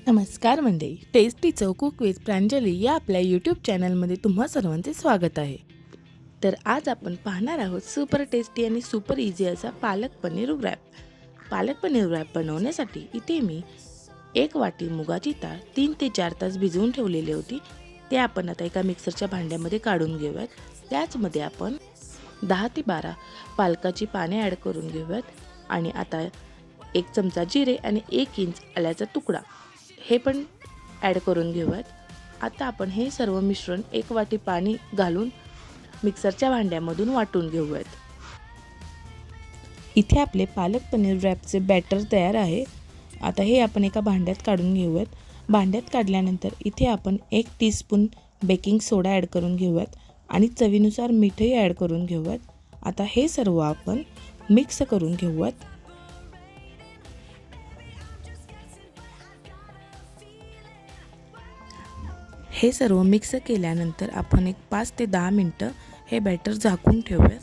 नमस्कार मंडळी, टेस्टी चव कुक विथ प्रांजली या आपल्या यूट्यूब चॅनलमध्ये तुम्हा सर्वांचे स्वागत आहे। तर आज आपण पाहणार आहोत सुपर टेस्टी आणि सुपर इझी असा पालक पनीर रॅप। पालक पनीर रॅप बनवण्यासाठी इथे मी 1 वाटी मुगाची डाळ 3 ते 4 तास भिजवून ठेवलेली होती। ते आपण आता एका मिक्सरच्या भांड्यामध्ये काढून घेऊयात। त्याचमध्ये आपण 10 ते 12 पालकाची पाने ॲड करून घेऊयात आणि आता 1 चमचा जिरे आणि 1 इंच आल्याचा तुकडा हे पण ॲड करून घेऊयात। आता आपण हे सर्व मिश्रण 1 वाटी पाणी घालून मिक्सरच्या भांड्यामधून वाटून घेऊयात। इथे आपले पालक पनीर रॅपचे बॅटर तयार आहे। आता हे आपण एका भांड्यात काढून घेऊयात। भांड्यात काढल्यानंतर इथे आपण 1 टीस्पून बेकिंग सोडा ॲड करून घेऊयात आणि चवीनुसार मीठही ॲड करून घेऊयात। आता हे सर्व आपण मिक्स करून घेऊयात। हे सर्व मिक्स केल्यानंतर आपण एक 5 ते 10 मिनिटं हे बॅटर झाकून ठेवूयात।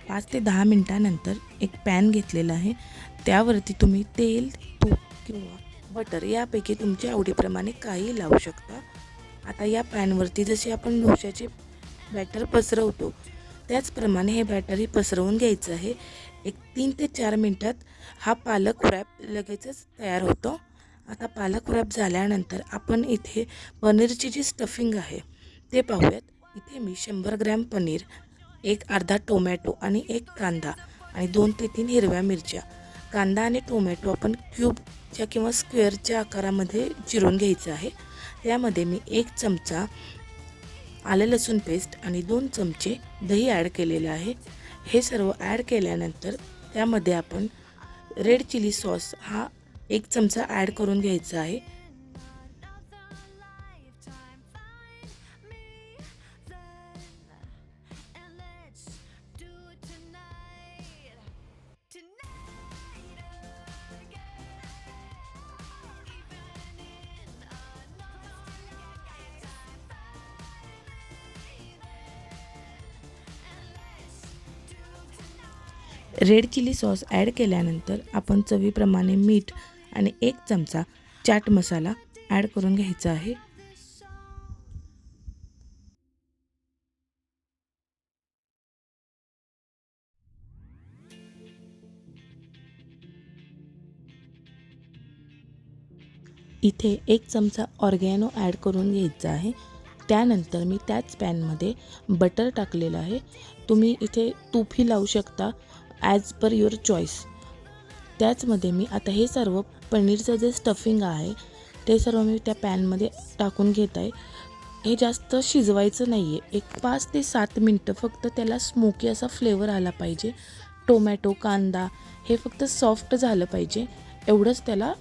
5 ते 10 मिनिटानंतर एक पॅन घेतलेला आहे, त्यावरती तुम्ही तेल, तूप किंवा बटर यापैकी तुमच्या आवडीप्रमाणे काही लावू शकता। आता या पॅनवरती जसे आपण डोशाचे बॅटर पसरवतो त्याचप्रमाणे हे बॅटरही पसरवून घ्यायचं आहे। एक 3 ते 4 मिनिटात हा पालक रॅप लगेचच तयार होतो। आता पालक रॅप झाल्यानंतर आपण इथे पनीरची जी स्टफिंग आहे ते पाहूयात। इथे मी 100 ग्रॅम पनीर, एक अर्धा टोमॅटो आणि एक कांदा आणि 2 ते 3 हिरव्या मिरच्या। कांदा आणि टोमॅटो आपण क्यूबच्या किंवा स्क्वेअरच्या आकारामध्ये चिरून घ्यायचं आहे। त्यामध्ये मी 1 चमचा आलं लसूण पेस्ट आणि 2 चमचे दही ॲड केलेलं आहे। हे सर्व ॲड केल्यानंतर त्यामध्ये आपण रेड चिली सॉस हा 1 चमचा ॲड करून घ्यायचा आहे। रेड चिली सॉस ॲड केल्यानंतर आपण चवीप्रमाणे मीठ आणि 1 चमचा चाट मसाला ॲड करून घ्यायचा आहे। इथे 1 चमचा ऑर्गॅनो ॲड करून घ्यायचा आहे। त्यानंतर मी त्याच पॅनमध्ये बटर टाकलेलं आहे। तुम्ही इथे तूपही लावू शकता ॲज पर युअर चॉईस। त्याचमध्ये मी आता हे सर्व पनीरचं जे स्टफिंग आहे ते सर्व मी त्या पॅनमध्ये टाकून घेत आहे। हे जास्त शिजवायचं नाही आहे, एक 5 ते 7 मिनटं फक्त त्याला स्मोकी असा फ्लेवर आला पाहिजे। टोमॅटो, कांदा हे फक्त सॉफ्ट झालं पाहिजे, एवढंच त्याला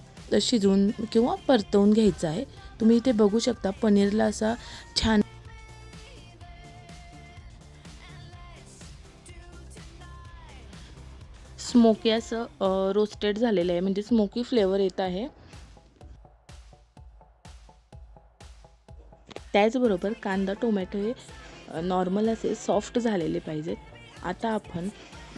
शिजवून किंवा परतवून घ्यायचं आहे। तुम्ही इथे बघू शकता पनीरला असा छान स्मोकी असं रोस्टेड झालेलं आहे, म्हणजे स्मोकी फ्लेवर येत आहे। त्याचबरोबर कांदा, टोमॅटो हे नॉर्मल असे सॉफ्ट झालेले पाहिजेत। आता आपण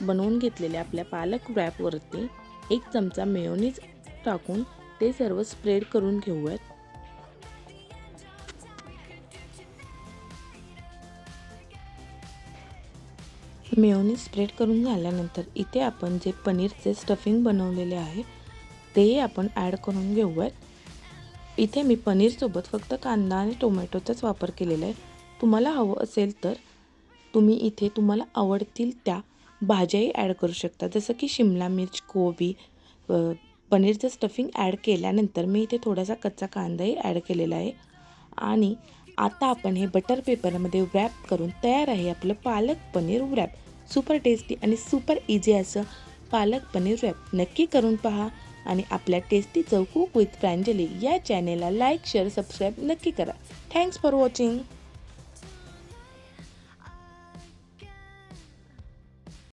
बनवून घेतलेल्या आपल्या पालक रॅपवरती 1 चमचा मेयोनीज टाकून ते सर्व स्प्रेड करून घेऊयात। मेयोनीज स्प्रेड करून झाल्यानंतर इथे आपण जे पनीरचे स्टफिंग बनवलेले आहे तेही आपण ॲड करून घेऊयात। इथे मी पनीरसोबत फक्त कांदा आणि टोमॅटोचाच वापर केलेला आहे। तुम्हाला हवं असेल तर तुम्ही इथे तुम्हाला आवडतील त्या भाज्याही ॲड करू शकता, जसं की शिमला मिर्च, कोबी। पनीरचं स्टफिंग ॲड केल्यानंतर मी इथे थोडासा कच्चा कांदाही ॲड केलेला आहे आणि आता आपण हे बटर पेपरमध्ये रॅप करून तयार आहे आपलं palak paneer rap. Super tasty आणि सुपर इझी असं पालक पनीर रॅप नक्की करून पहा आणि आपल्या टेस्टी चव कुक विथ प्रांजली या चॅनेलला लाईक, शेअर, सबस्क्राईब नक्की करा। Thanks for watching.